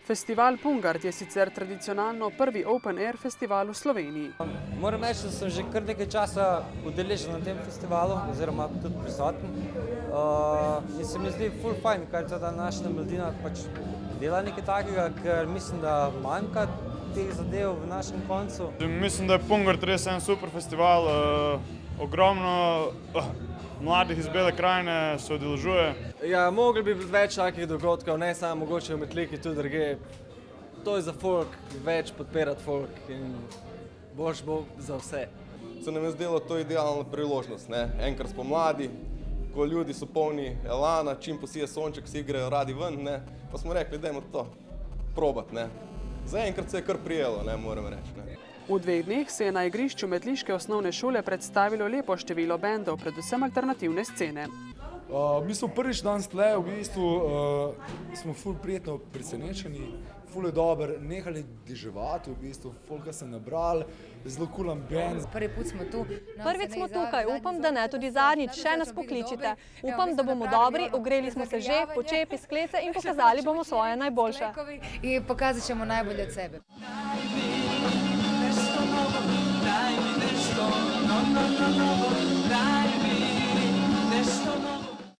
Festival Pungart je sicer tradicionalno prvi open air festival v Sloveniji. Moram reči, da sem že kar nekaj časa udeležen na tem festivalu, oziroma tudi prisoten. In se mi zdi ful fajn, kar ta današnja mladina pač dela nekaj takega, ker mislim, da manjka teh zadev v našem koncu. Mislim, da je Pungart res en super festival, ogromno mladih iz Bele krajine se udeležuje. Ja, mogli bi biti več takih dogodkov, ne samo mogoče v Metliki, tudi drugje. To je za folk, več podpirati folk in boljš bo za vse. Se nam je zdelo to idealna priložnost, ne? Enkrat spomladi, ko ljudi so polni elana, čim posije sonček, si igrajo radi ven, ne? Pa smo rekli, dajmo to probati, ne? Zaenkrat se je kar prijelo, ne, moram reči, ne? V 2 dneh se je na igrišču Metliške osnovne šole predstavilo lepo število bendov, predvsem alternativne scene. Mi smo prvič danes tle, v bistvu smo ful prijetno presenečeni, ful je dober, nehali deževati, v bistvu, folka se nabrali, zelo cool ambient. Prvič smo tukaj, upam, da ne tudi zadnjič, še nas pokličite. Upam, da bomo dobri, ogreli smo se že, počepi sklece in pokazali bomo svoje najboljše. In pokazat ćemo najbolje od sebe. Daj mi nešto novo, daj mi nešto novo, daj mi